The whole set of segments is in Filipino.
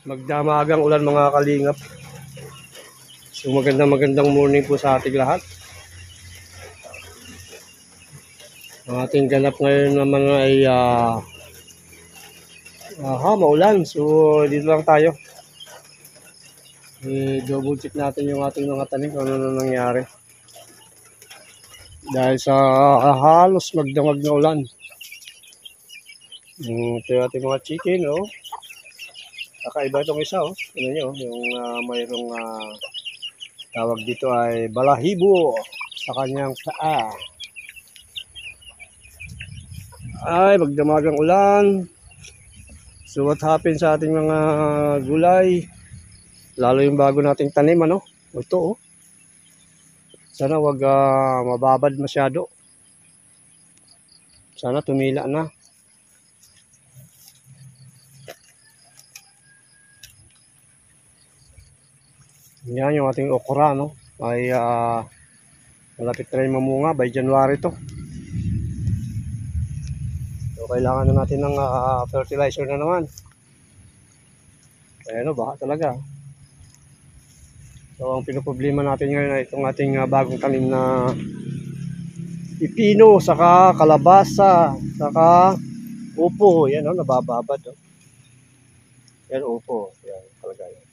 Magdamagang ulan mga kalingap. So magandang morning po sa ating lahat. Ang ating ganap ngayon naman ay maulan. So dito lang tayo. I-double check natin yung ating mga tanim kung ano na nangyari. Dahil sa halos magdamag na ulan. Ito yung ating mga chicken, oh. Kakaiba itong isa, oh. Ano nyo, yung mayroong tawag dito ay balahibo sa kanyang paa. Ay, magdamagang ulan. So what happened sa ating mga gulay? Lalo yung bago nating tanim, ano? Ito, oh. Sana wag mababad masyado. Sana tumila na. Yan yung ating okra, no? Ay malapit na rin mamunga by January to. So kailangan na natin ng fertilizer na naman. Kaya no, baka talaga. So ang pinoproblema natin ngayon ay itong ating bagong tanim na pipino, saka kalabasa, saka upo. Yan, no, nabababad, no? Yan, upo. Yan, talaga yan.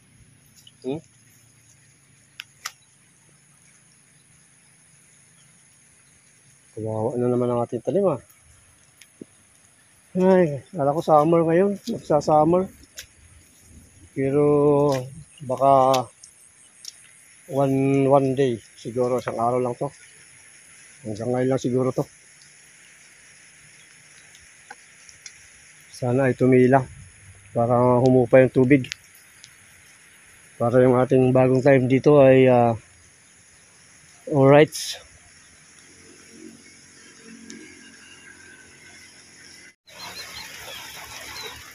Kawawa na naman ang ating tanim, ah. Ay, kala ko summer ngayon. Magsa-summer. Pero baka one day siguro, isang araw lang to. Hanggang ngayon lang siguro to. Sana ay tumila para humupa yung tubig. Para yung ating bagong tanim dito ay alright.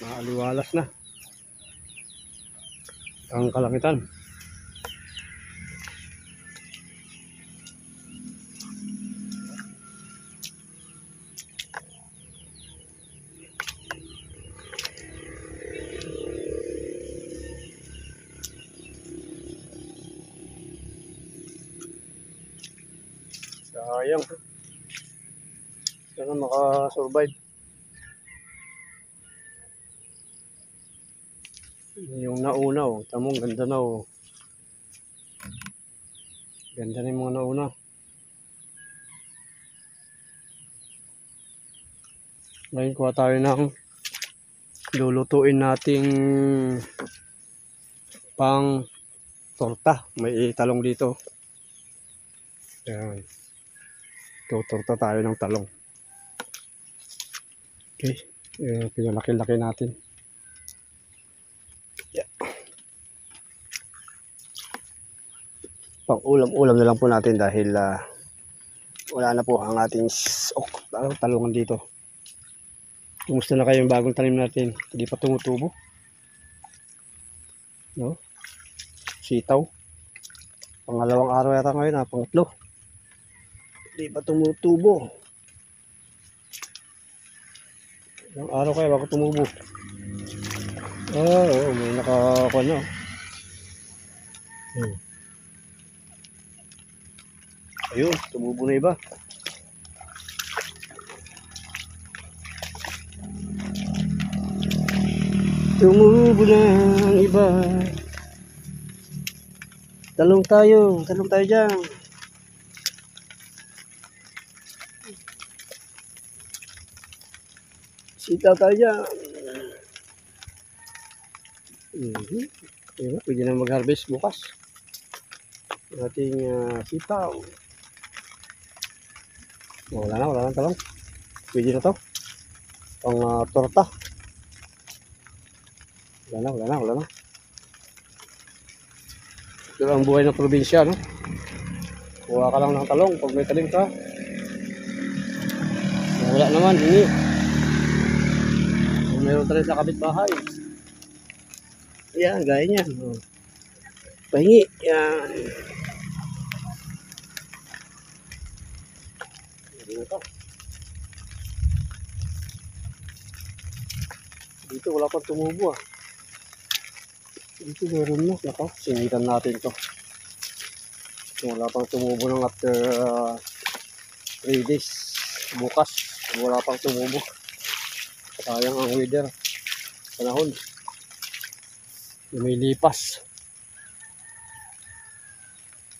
Maaliwalas na ang kalangitan. Sayang. Sana makasurvive. Yung nauna, oh. Tamong ganda na, oh. Ganda na yung mga nauna. Ngayon kuha tayo ng lulutuin nating pang torta. May talong dito. Ayan. Torta tayo ng talong. Okay. Pinalaki-laki natin. Yeah. Pang ulam na lang po natin dahil wala na po ang ating talungan dito. Kumusta na kayo yung bagong tanim natin? Hindi pa tumutubo. No? Sitaw. Pangalawang araw yata ngayon, pangatlo. Hindi pa tumutubo. Ilang araw kaya bago tumubo. Oo, may nakakuha na. Ayun, tumubo na iba. Tumubo na ang iba. Talong tayo dyan. Sitaw tayo dyan. Ayun, pwede na mag-harvest bukas. Ating sitaw. Wala na talong. Pwede na to. Pang torta. Wala na. Ito ang buhay ng probinsya, no? Kuha ka lang ng talong pag may talim ka. Wala naman, hingi. Meron tayo sa kapitbahay. Yan, gaya niyan. Pahingi. Yan. Dito wala pang tumubo, ah. Dito meron mo. Nako, singitan natin to. Wala pang tumubo ng after 3 days. Bukas, wala pang tumubo. Sayang ang weather. Panahon. Lumilipas.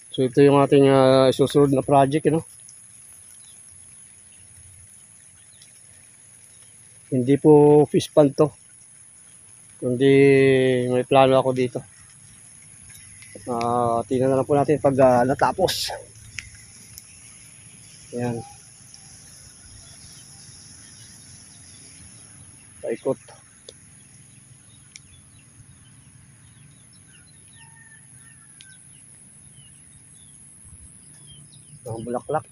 So ito yung ating susunod na project, you know? Hindi po fish pond to. Kundi may plano ako dito. Tingnan na lang po natin pag natapos. Ayan. Paikot. Ang bulaklak.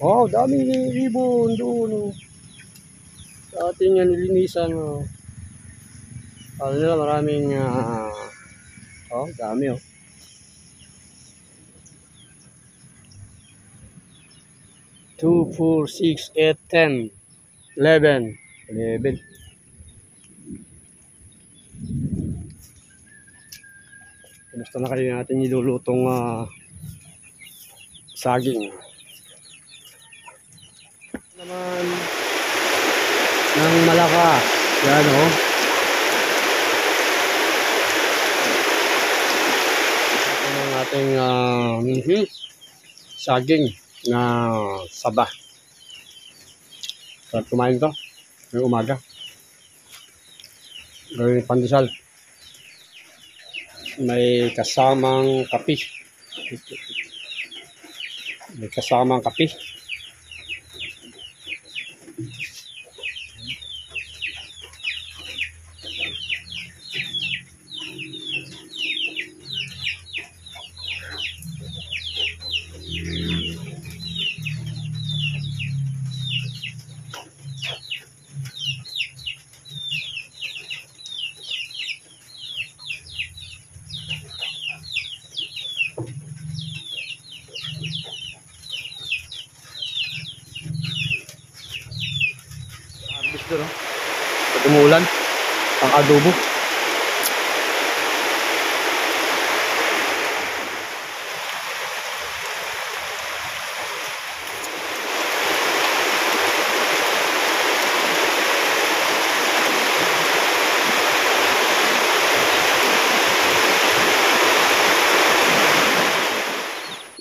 Oh, daming ibon doon. Oh. Sa ating nilinisan. Oh. Ano nila, maraming dami oh. 2, 4, 6, 8, 10, 11. Gusto na kayo natin nilulutong saging. Naman ng malakas. Yan oh. Ito ang ating saging na saba. Sarap kumain to. Ngayong umaga. Gawin pandesal. May kasamang kape. May kasamang kape. Harvest doon, no? Pag umuulan, pang adobo.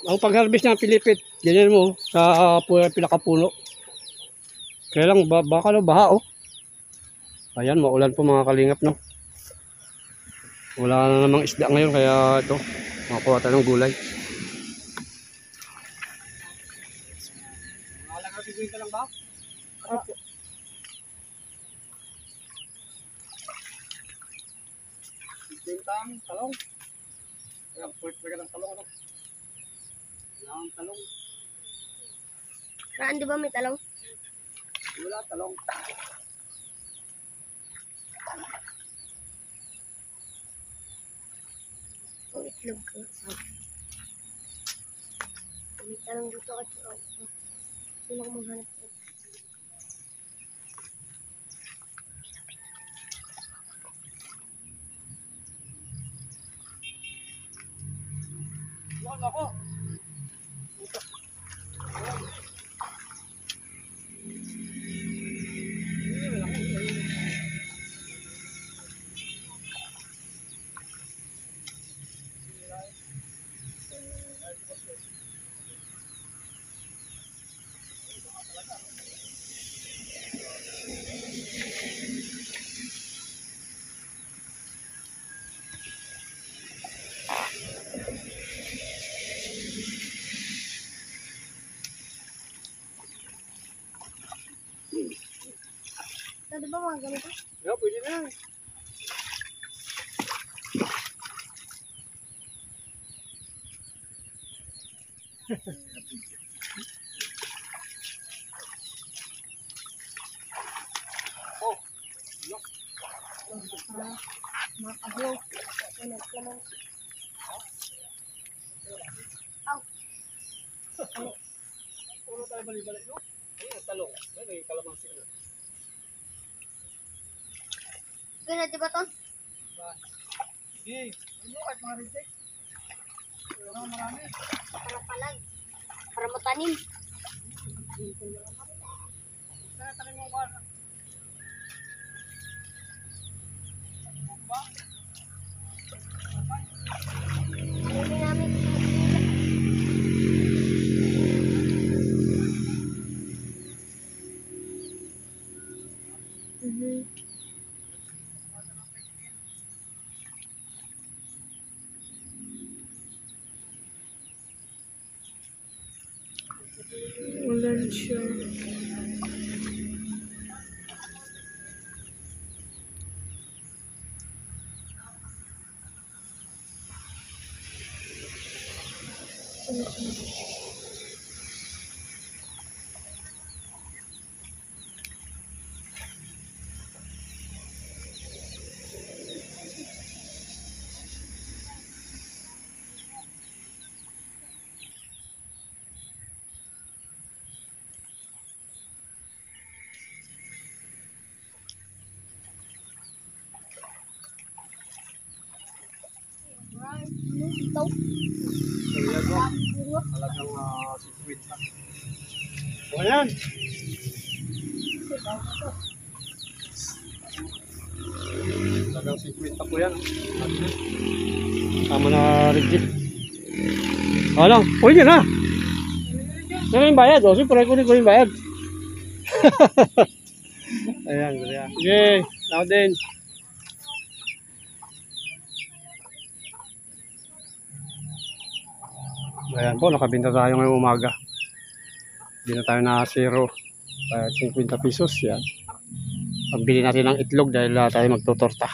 Ang pag-harvest ng pilipit, ganyan mo sa pinakapuno. Kaya lang baka baha oh. Ayan, maulan po mga kalingap, no. Wala na namang isda ngayon kaya ito, makakuha tayo ng gulay. Bibigyan ka lang ba? Opo. Bintang, talong. Kaya pwede ka ng talong, ano? Ang talong. Saan di ba may talong? Wala talong. Ang itlog ko. May talong dito at sino ko maghanap ko? Wala ako. Pwede ba mga ganito? Yeah, pwede na yan. Oh, look. Mga kablog. Ano naman? Aw. Ano? balik no? Ayun, talong. May kalamansi na. Gano'n, di ba, Ton? Sige. Ano kahit mga reject? Ano marami? Para palag. Para matanim. Sana tanim mo ba? Hindi namin. Ulan siya. Ito. Ayan no? Talagang sweet na. O yan. Talagang sweet na po yan. Tama na reject. Ano? Pwede na. Ano yung bayad? O, siyempre kunin ko yung bayad. Ayan, ganyan. Sige, ako din. Ayan po, nakabinta tayo ngayong umaga. Hindi na tayo na 0. 50 pesos yan. Pagbili natin ng itlog dahil tayo magtutorta.